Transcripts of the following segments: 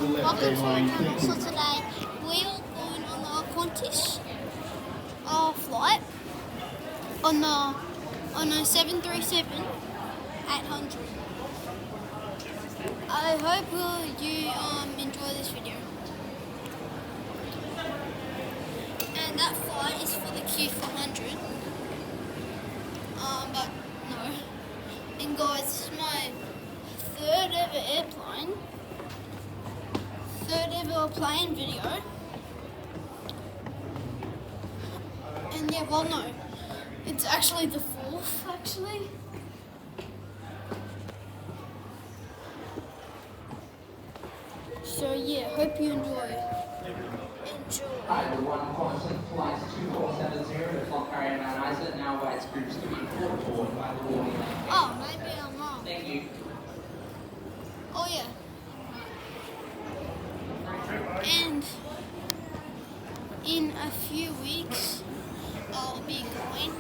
Welcome to my channel. So today we are going on the Qantas flight on a 737-800. I hope you enjoy this video. And that flight is for the Q400. But no. And guys, this is my third ever plane video. And yeah, well no, it's actually the fourth actually. So yeah, hope you enjoy. Hi everyone, I'm calling flight 2470 to Flock Carrier Mount Isa, now awaits groups to be forward by the warning. Oh, maybe I'm wrong. Thank you. Oh yeah. And in a few weeks, I'll be going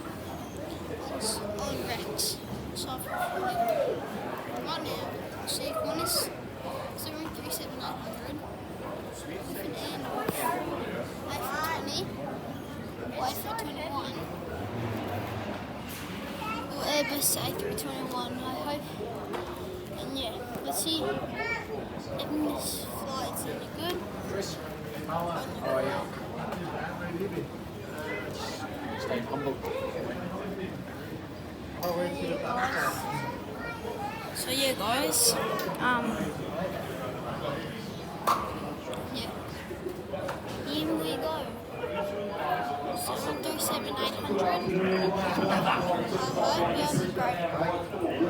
on Rex. So right now, see Qantas 737-800 with an end of A320, Y321, or Airbus A321. I hope. And yeah, let's see if this flight's any good. Oh yeah. Stay humble. So yeah, guys. Yeah. Here we go. 737-800. I hope you have a great.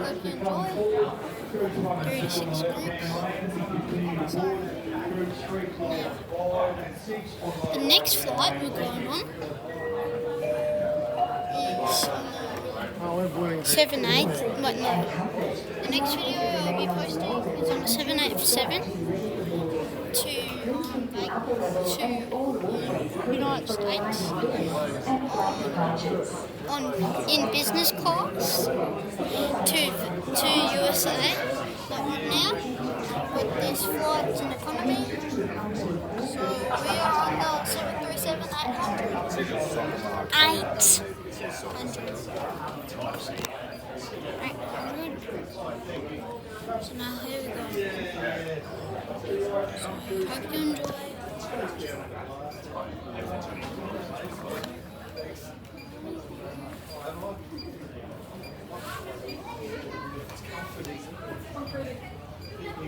Hope you enjoy. 3 to 6 groups. So, the next flight we're going on is 78. Wait, no. The next video I'll be posting is on the 787 to United States in business class to USA. Like right now, but this flight's in economy. So we are on the 737-800. 800. So now here we go. So hope you enjoy.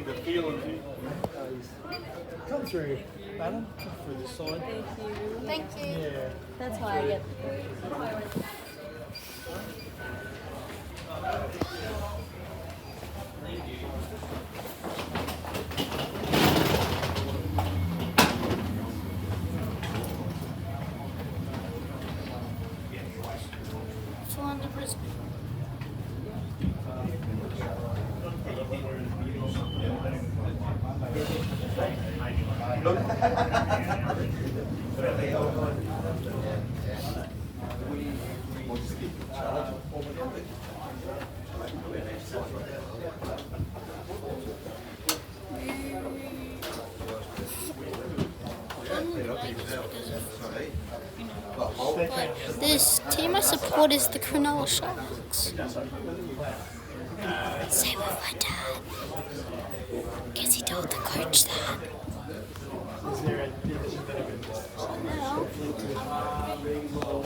The feeling come through, Madam, through the side. Thank you. Yeah. That's how I get. Flying to Brisbane. But this team I support is the Cronulla Sharks. Same with my dad. Guess he told the coach that. Now,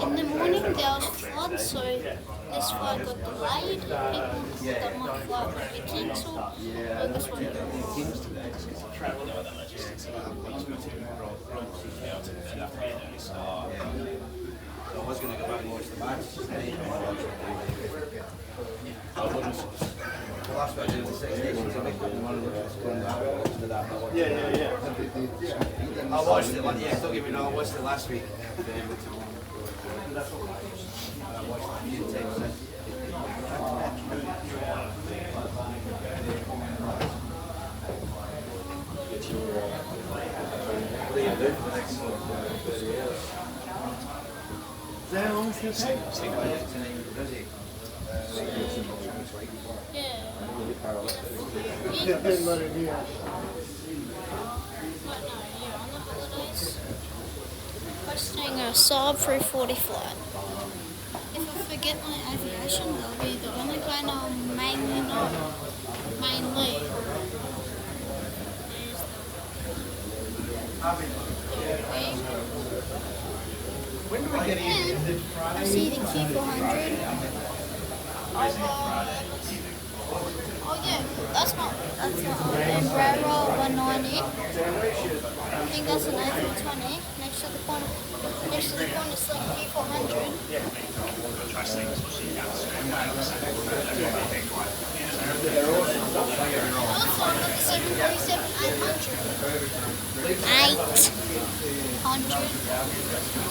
in the morning there was flood, so this flight got delayed. People thought my flight would be cancelled. So this one I was going to go back and watch the match. The last one I did was 6 Nations. I think one of them was going back and watched that. Yeah. I watched it, don't get me wrong, I watched it last week. I watched a few times. What are you doing for the next 30 years? Is that how long it's going to take? yeah. Yeah, let it be. doing a Saab 340 flight. If I forget my aviation, that'll be the only plane I'll mainly know. Mainly. When do we get in? And I see the Q400. Oh yeah, that's not Embraer 190. I think that's an A320. Next to the Qantas like Q400. Also, I've got the 737-800.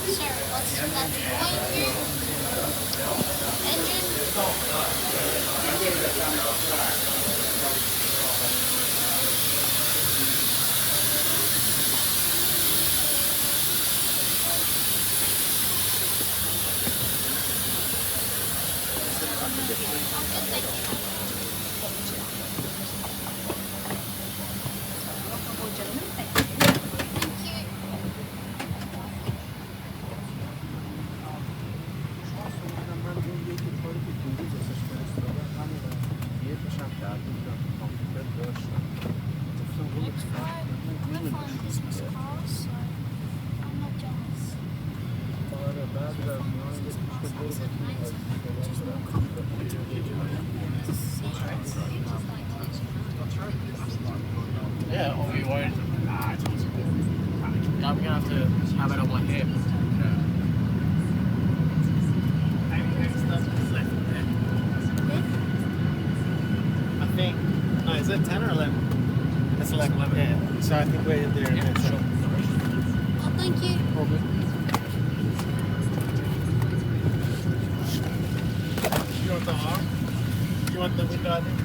So, what's that point here? Engine. Yeah, or we won't. I'm gonna have to have it on my hip. I think. No, is it 10 or 11? That's 11. Yeah. So I think we're there. Yeah, sure. Oh, thank you. Probably. You want the arm? You want the window, I think?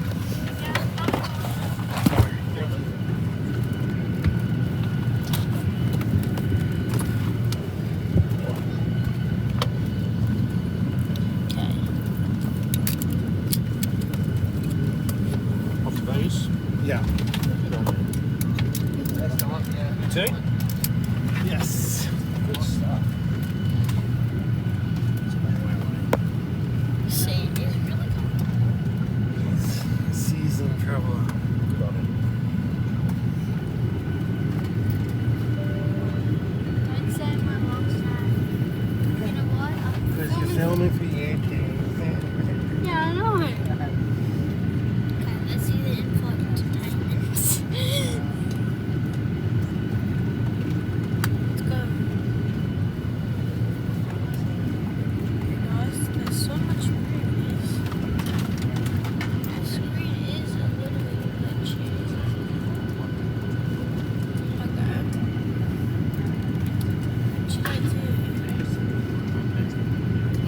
Off the base? Yeah. Two? Yes. Good stuff. See, it's really comfortable. Seasoned traveler. Good on it. Don't say my mom's name. You know what? Because you're filming for YouTube. Yeah, I know. Okay, let's see the in-flight entertainment. Let's go. Guys, there's so much room. The screen is a little bit glitchy. Okay. What should I do?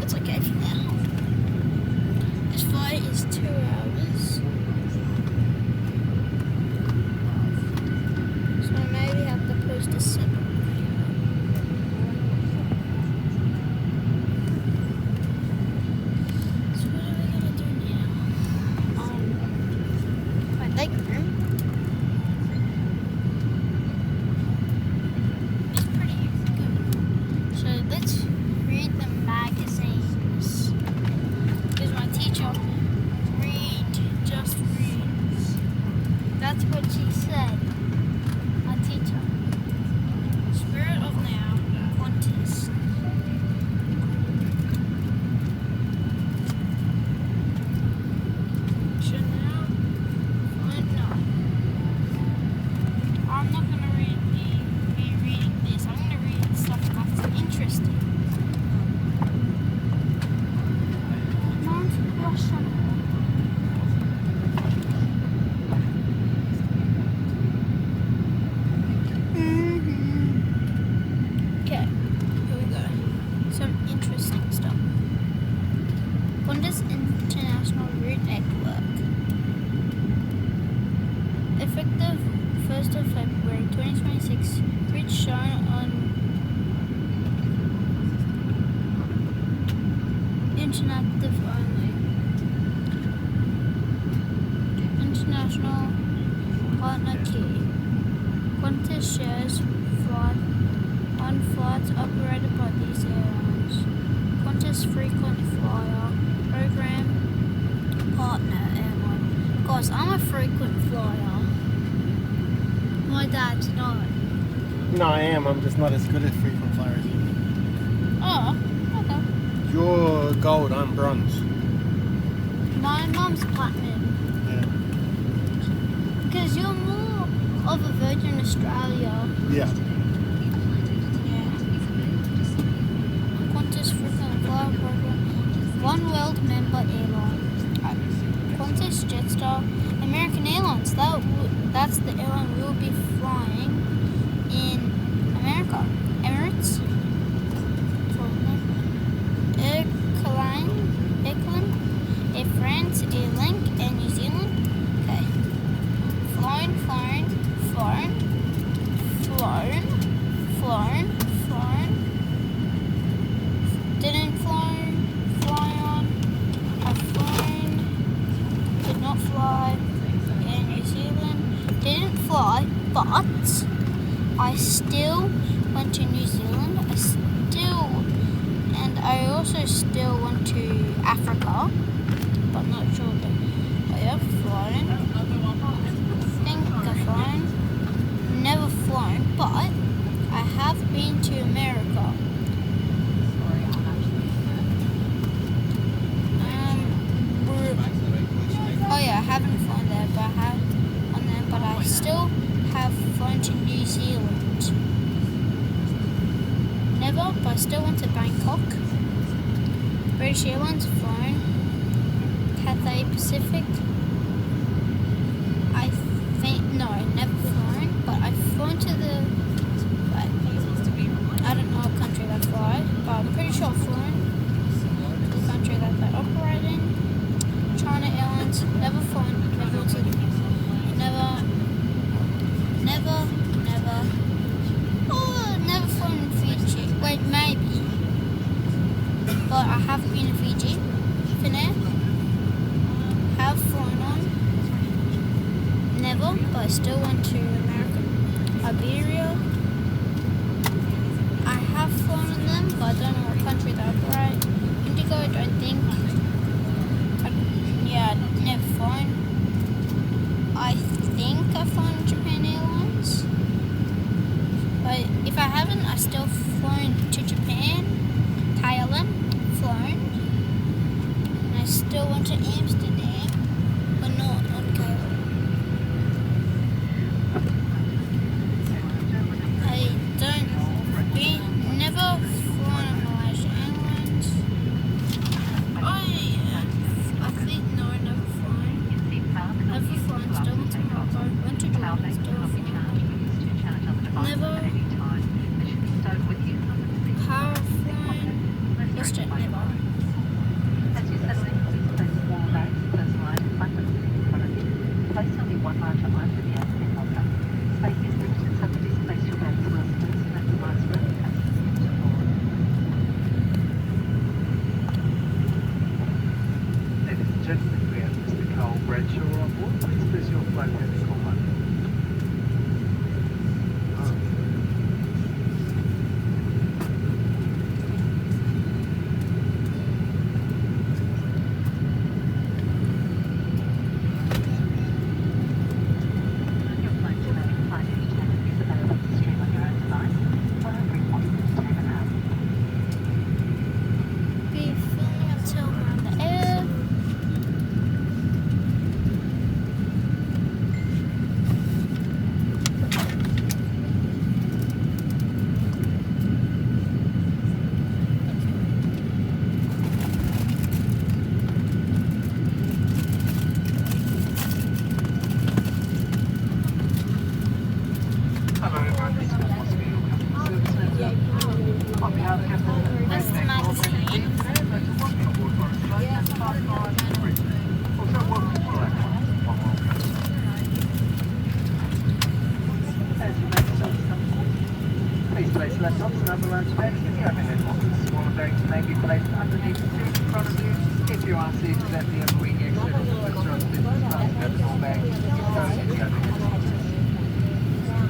It's okay for now. This flight is 2 hours. So I maybe have to post a separate video. So what are we gonna do now? My leg room. It's pretty good. So let's read the magazines. Because my teacher just reads. That's what she said. My teacher. Spirit of Now, Qantas. Chanel. No. I'm not gonna be reading this. I'm gonna read stuff that's interesting. Mount Rushmore. Okay, here we go. Some interesting stuff. Qantas International Route Network. Effective 1st of February 2026, routes shown on interactive only. International partner key. Qantas shares flight on flights operated by these airlines. Qantas frequent flyer program partner airline. Guys, I'm a frequent flyer. My dad's not. No, I am. I'm just not as good at frequent flyer as you. Oh, okay. You're gold, I'm bronze. My mum's platinum. Yeah. Because you're more of a Virgin Australia. Yeah. Yeah. Qantas frequent flyer program. One world member airline. Qantas, Jetstar, American Airlines. That's the airline we'll be flying in America. Emirates. Airline. Air France, Airlink, and New Zealand. Okay. Flown. Didn't fly on. I've flown. Did not fly. In New Zealand. Didn't fly, but I still went to New Zealand. I also still went to Africa, but not sure. But I have flown. I think I've flown. Never flown, but I have been to America. Oh yeah, I haven't flown there, but I still have flown to New Zealand. Never, but I still went to Bangkok. British Airlines flown. Cathay Pacific. I think never flown, but I've flown to the. I don't know what country they fly, but I'm pretty sure I've flown to the country that they operate in. China Airlines, never flown, never to, never flown in Fiji. Wait, maybe. But I have been in Fiji. Finnair, have flown on. Never, but I still went to America. Iberia, I have flown on them, but I don't know what country they operate. Indigo, I don't think. I've never flown. I think I've flown Japan Airlines. But if I haven't, I still flown to Japan. Thailand, flown. And I still went to Amsterdam, but not on KLM. Never flown on Malaysia Airlines. Oh yeah. I think never flown. Never flown, still went to Morocco, went to Jordan, still flown. Never. Power flown. WestJet, never. That's the magazine. Please place laptops and other lunch bags in the overhead lockers. Smaller bags may be placed underneath the seat in front of you. If you are seated at the wing exit of the restaurant's business class, have all bags in the overhead lockers.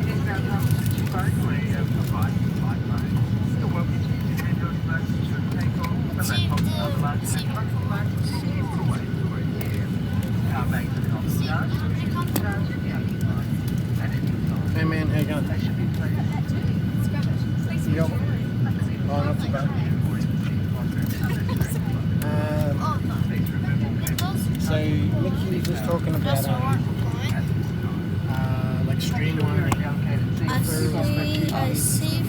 It is now time to phone where you have provided flight mode. man, how you going? You got one? Oh, not too bad. So Nikki was talking about like streamlining. I see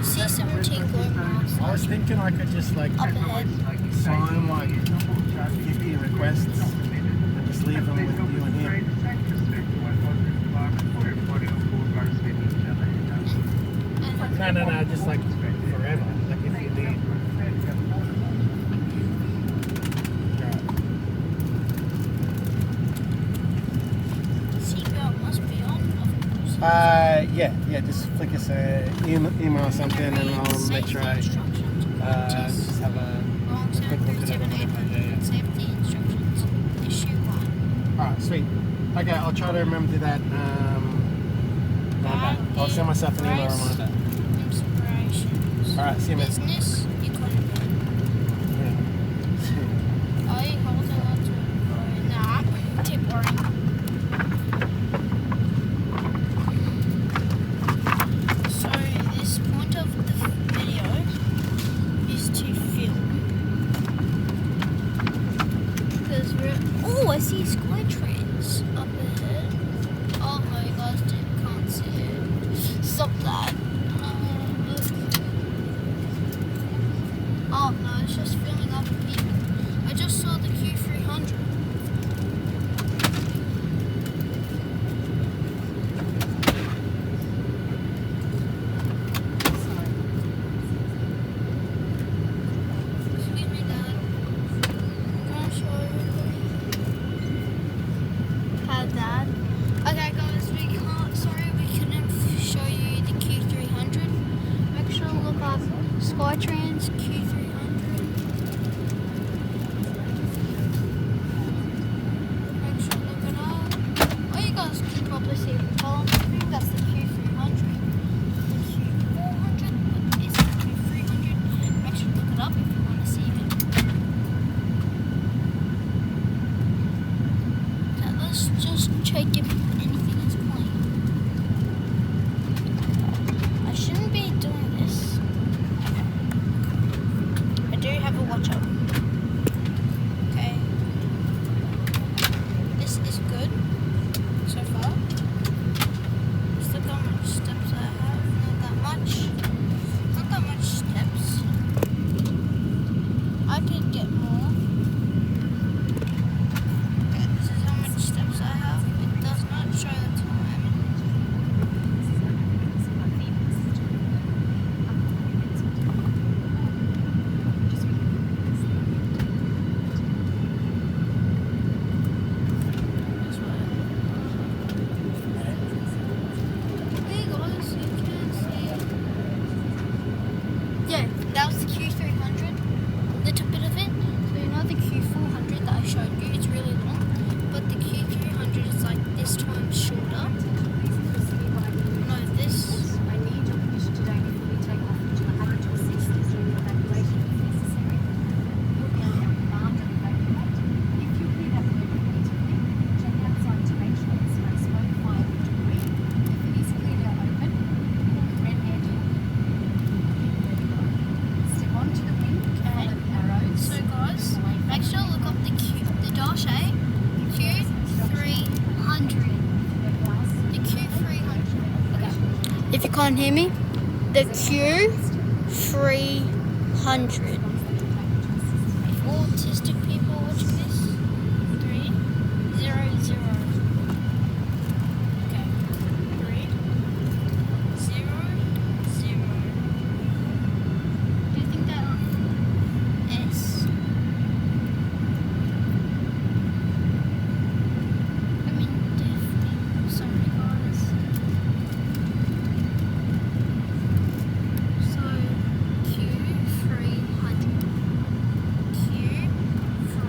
C17 going past. I was thinking I could just like Up ahead. sign like 50 requests and just leave them with you and him. No, just like forever. Like if you need. Seatbelt must be on, of course. Yeah, just flick us an email or something and I'll make sure I just have a quick look at it or whatever. Yeah. Safety instructions. Issue 1. Alright, sweet. Okay, I'll try to remember to do that. I'll send myself an email reminder. Inspirations. Alright, see you, mate. Business economy. Yeah. Are you holding on to it? Nah, tip worrying. So this point of the video is to film. Because I see Skytrains up ahead. Oh my gosh, can't see it. Stop that. Oh no, it's just filling up here. I just saw the Q300. Excuse me, Dad. Can I show you? Hi, Dad. Okay, guys, we couldn't show you the Q300. Make sure to look up Skytrains Q300. Make sure to look it up. Oh, you guys can probably see it from column. I think that's the Q300. The Q400 is the Q300. Make sure to look it up if you want to see it. Now let's just check if anything is playing. I shouldn't be doing this. I do have a watch up. Okay. This is good so far. Just look how much steps I have. Not that much. Not that much steps. I could get more. Okay, this is how much steps I have. It does not show the time. This way. Hey guys, you can see. Yeah, that was the Q300. Little bit of it. So you know the Q400 that I showed you, it's really long. But the Q300 is like this time shorter. No, this. I need your permission today before we take off to the 106 this room evacuation if necessary. You'll be under command and evacuate. If you hear that word repeatedly, check outside to make sure there's no smoke, fire, or debris. If it is clear or open, pull the red air door. Step onto the wing, follow the arrows. So guys, make sure to look up the Dash A Q300. The Q300. Okay. If you can't hear me, the Q300. Autistic people watching this. 300. Okay. 300. Do you think that S? I mean, definitely. Sorry, guys. So Q300. Q300.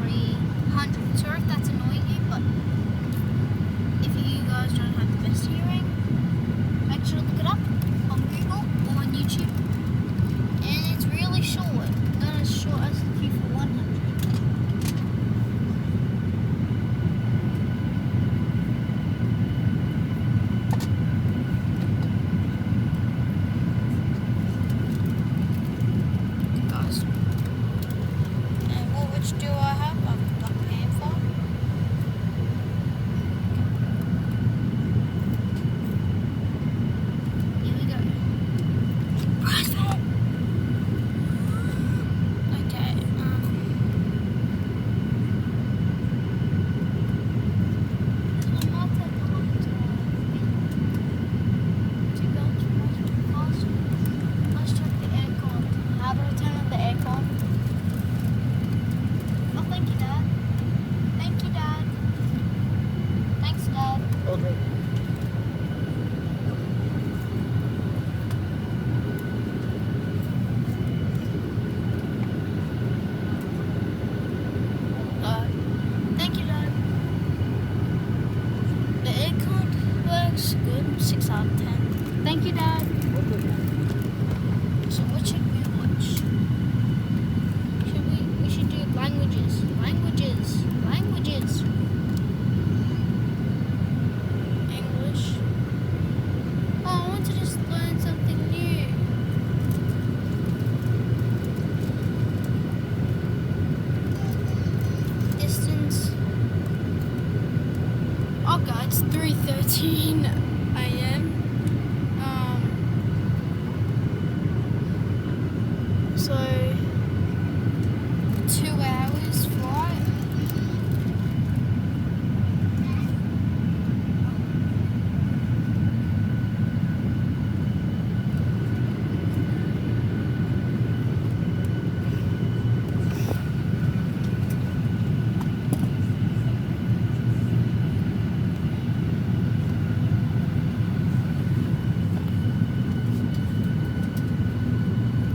out of 10. Thank you, Dad. So what should we watch? We should do languages. English. Oh, I want to just learn something new. Distance. Oh god, it's 3:13 a.m. So 2 hours flight.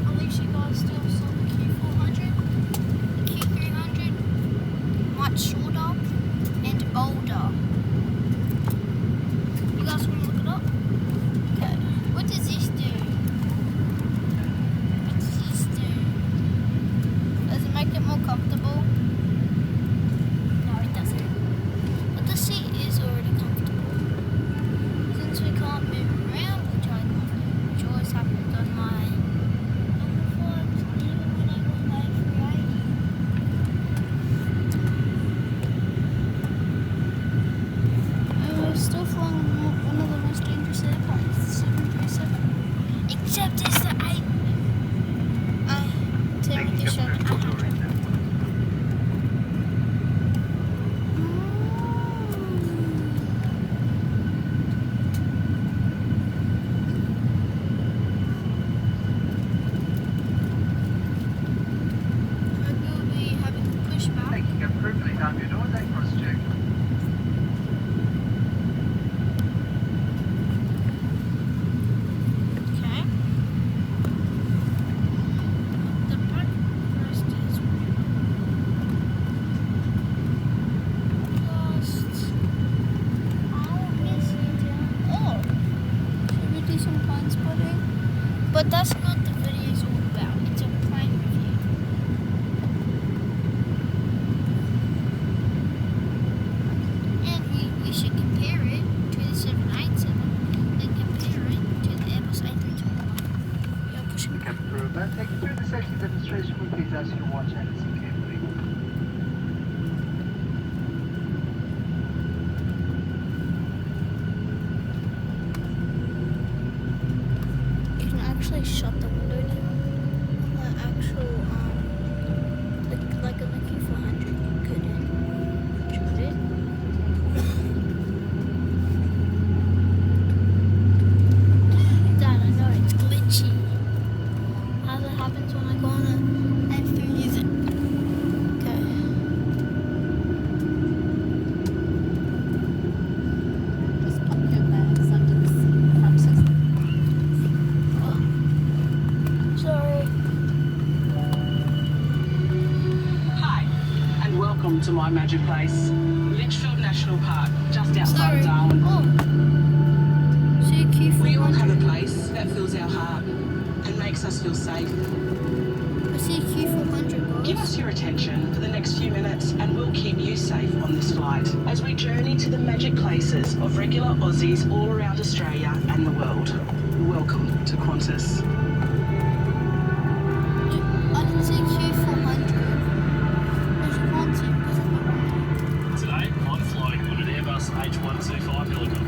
At least you guys still saw the Q400. The Q300, much shorter and older. You guys want to look it up? Okay. What does this do? What does this do? Does it make it more comfortable? No, it doesn't. But the seat is already comfortable. Since we can't move around, which always happens on my normal flights, even when I go on A380. And we're still flying on one of the most dangerous airplanes, the 737. Except it's the 8. Timothy showed me 800. Maybe we'll be having to push back. Taking approved, please arm your doors and cross check. Okay. The breakfast is lost. I'll miss you, Dad. Oh, should we do some plane spotting? But that's not the video's all about. It's a plane review. And we should compare it to the 787 and compare it to the Airbus A321. You're pushing We can approve that. Take you through the safety demonstration. Will please ask your watch and listen carefully. You can actually shut the window down. On the actual, like on the Q400, you couldn't. Should it? Dad, I know it's glitchy. As it happens when I go on a A380. Okay. Just pop your bags under the seat front system. Oh. Sorry. Hi, and welcome to my magic place, Litchfield National Park, just outside Sorry. of Darwin. Oh. See Q400. We all have a place that fills our heart and makes us feel safe. I see Q400, Give guys. us your attention for the next few minutes and we'll keep you safe on this flight as we journey to the magic places of regular Aussies all around Australia and the world. Welcome to Qantas. I can see Q400. There's a concept because of the rain. Today, I'm flying on an Airbus H125 helicopter.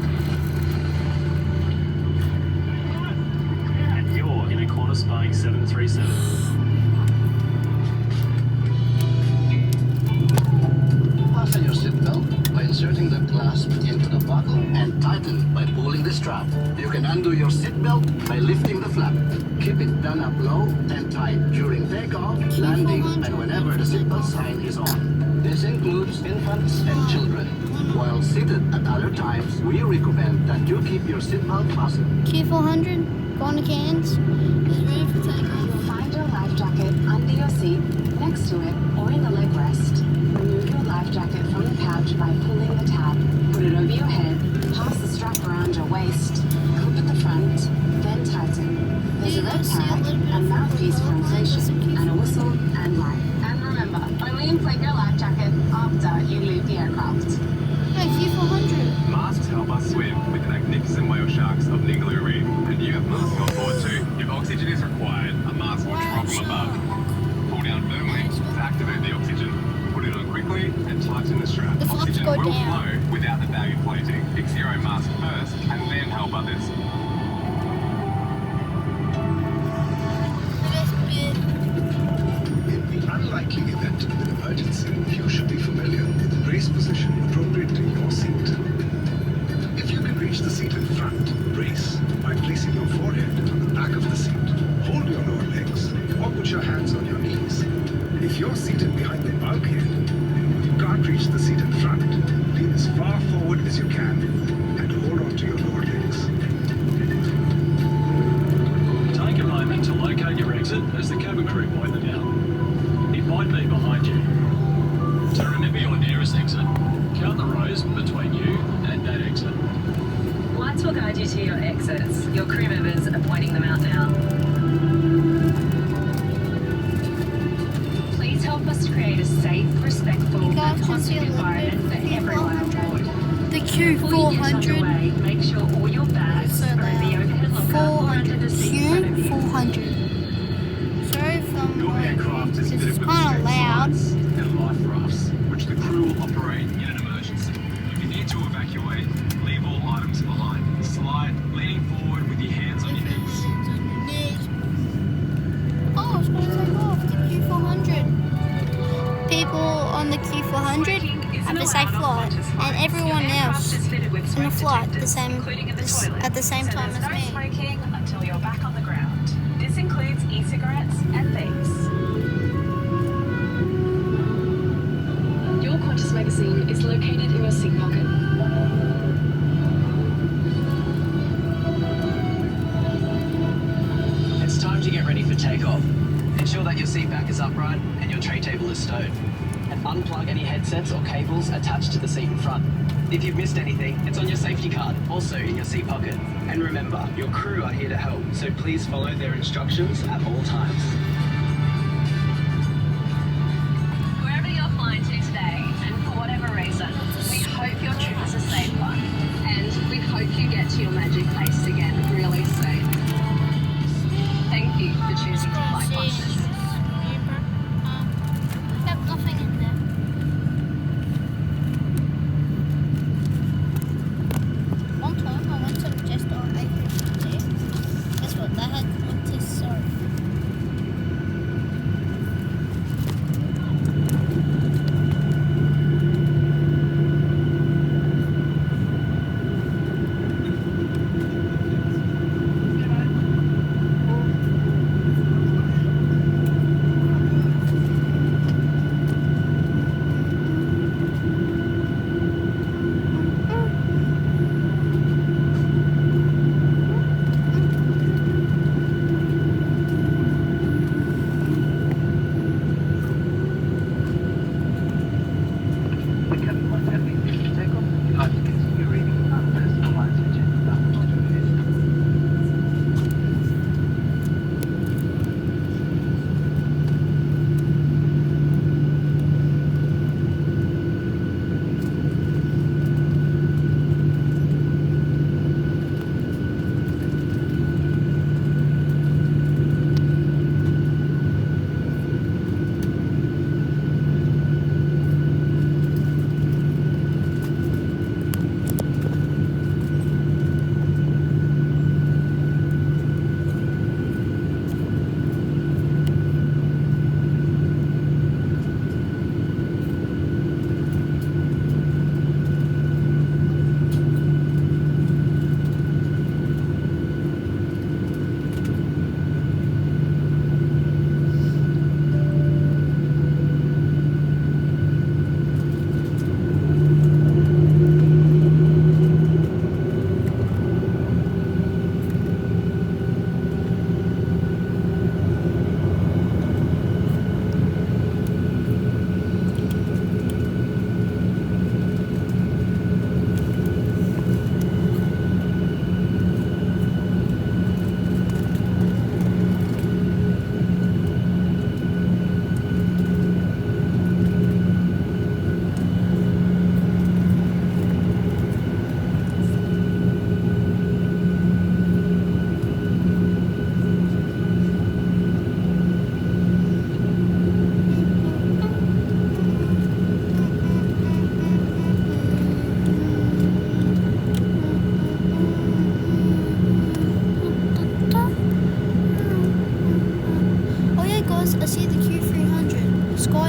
And you're in a Qantas Boeing 737. Fasten your seatbelt by inserting the clasp into the buckle and tighten by pulling the strap. You can undo your seatbelt by lifting the flap. Keep it done up low and tight during takeoff, landing, and whenever the seatbelt sign is on. This includes infants and children. While seated at other times, we recommend that you keep your seatbelt fastened. Q400, going to Cairns, is ready for takeoff. You'll find your life jacket under your seat, next to it, or in the leg rest. Remove your life jacket from the pouch by pulling the tab. Put it over your head, pass the strap around your waist, clip tag, a mouthpiece translation, and a whistle and light. And remember, only inflate your life jacket after you leave the aircraft. Hey, Q400. Masks help us swim with the magnificent whale sharks of Ningaloo Reef, and you have masks on board too. If oxygen is required, a mask will drop from above. Pull down firmly to activate the oxygen. Put it on quickly and tighten the strap. The flaps Oxygen go will down. flow without the bag inflating. Fix your own mask first and then help others. In the unlikely event of an emergency, you should be familiar with the brace position appropriate to your seat. If you can reach the seat in front, brace by placing your forehead on the back of the seat. Hold your lower legs or put your hands on your knees. If you're seated behind the bulkhead, you can't reach the seat in front. Lean as far forward as you can and hold on to your lower legs. Take a moment to locate your exit as the cabin crew point them out. It might be behind you. To remember your nearest exit, count the rows between you and that exit. Lights will guide you to your exits. Your crew members are pointing them out now. Please help us create a safe, respectful, You guys and can see positive a little bit environment of for everyone on board. The Before you get Q400. underway, make sure all your bags So are in the overhead locker or under the seat in front of you. Q400. Sorry if I'm Your like, aircraft is it's fitted with kind of escape loud. slides and life rafts, which the crew will operate in an emergency. If you need to evacuate, leave all items behind. Slide, leaning forward with your hands on your knees. Oh, it's going to take off the Q400. People on the Q400 have a safe flight, and everyone else in the flight at the same time as No me. smoking until you're back on the ground. This includes e-cigarettes and vapes. Your Qantas magazine is located in your seat pocket. It's time to get ready for takeoff. Ensure that your seat back is upright and your tray table is stowed. And unplug any headsets or cables attached to the seat in front. If you've missed anything, it's on your safety card, also in your seat pocket. And remember, your crew are here to help, so please follow their instructions at all times. Wherever you're flying to today, and for whatever reason, we hope your trip is a safe one. And we hope you get to your magic place again really soon. Thank you for choosing to fly Qantas. Have nothing in there. One time I went to the Jester A50. Guess what? They had Qantas, sorry.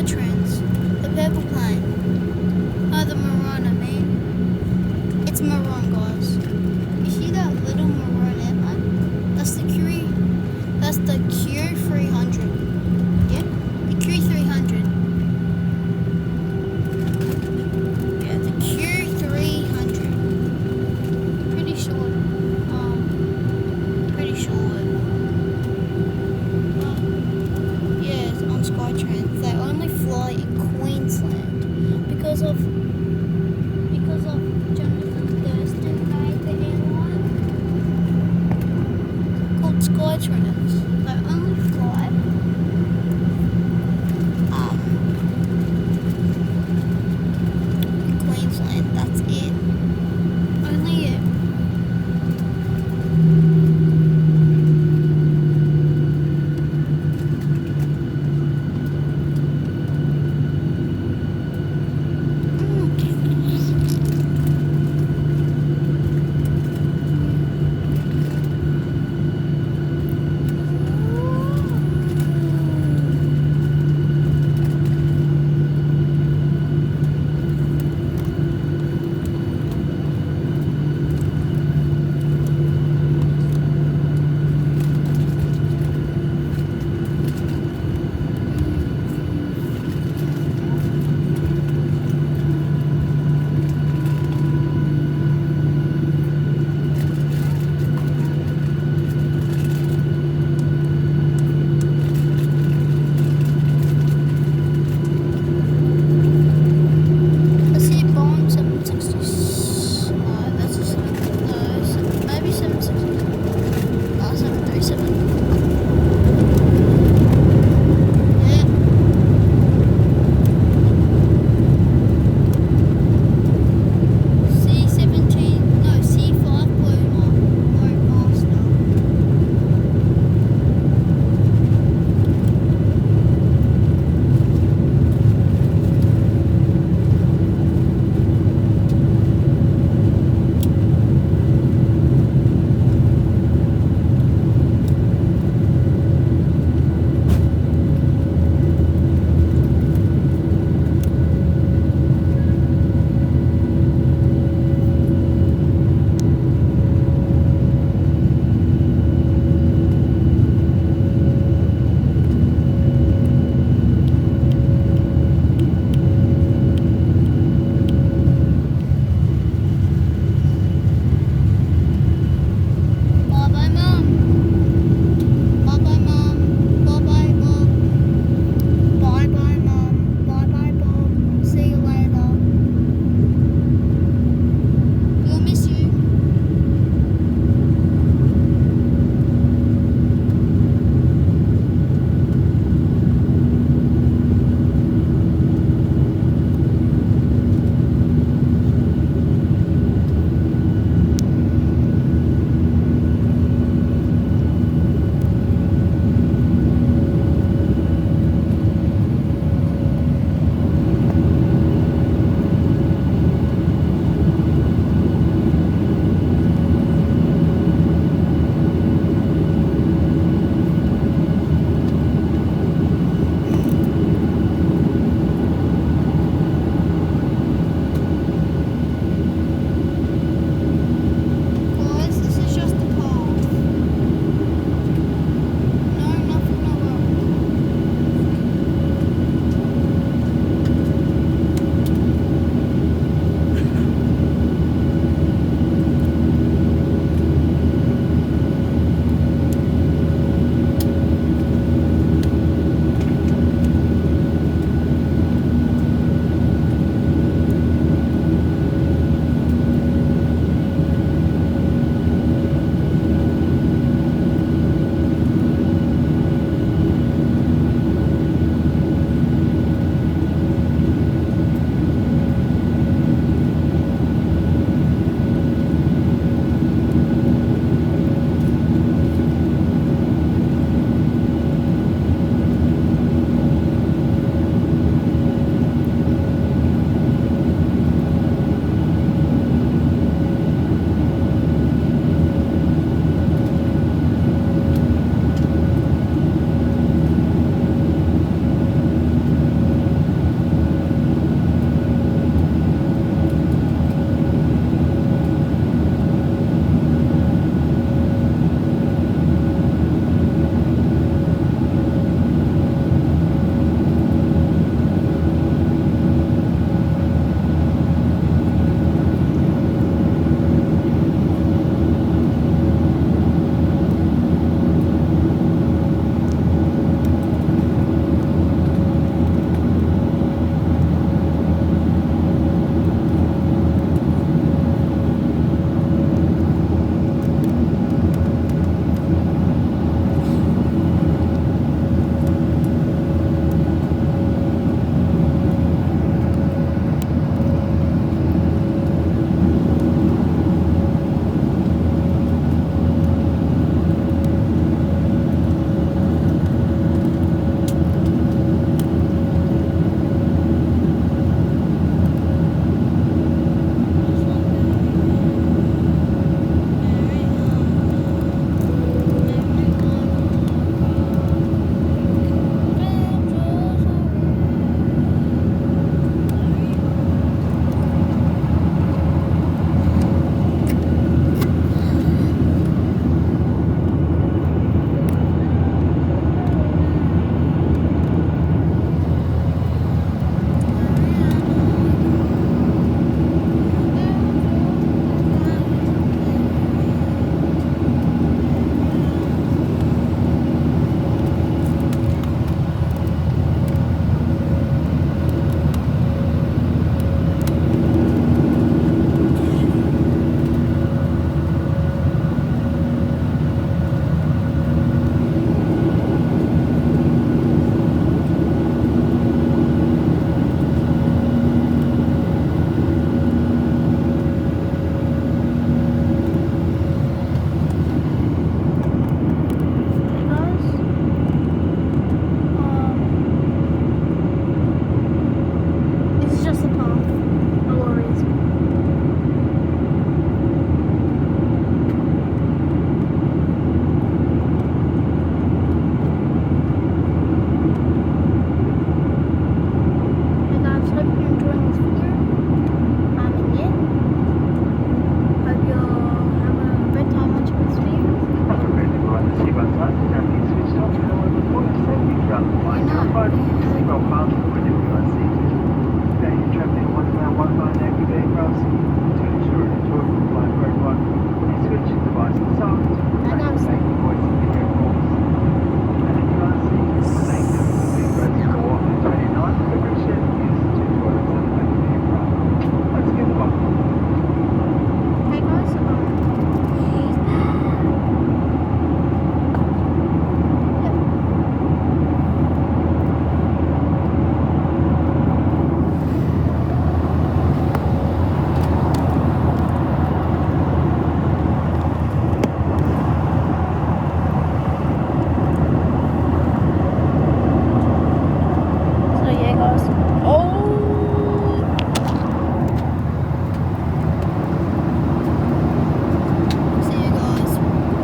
Skytrans. The purple plane. Oh, the maroon, I mean. It's maroon, guys. You see that little maroon airplane? That's the Q300. Yeah? The Q300. Yeah, the Q300. Pretty short. Pretty short. Yeah, it's on Skytrans. They only fly in Queensland because of Jonathan Thurston made the airline called Skytrans.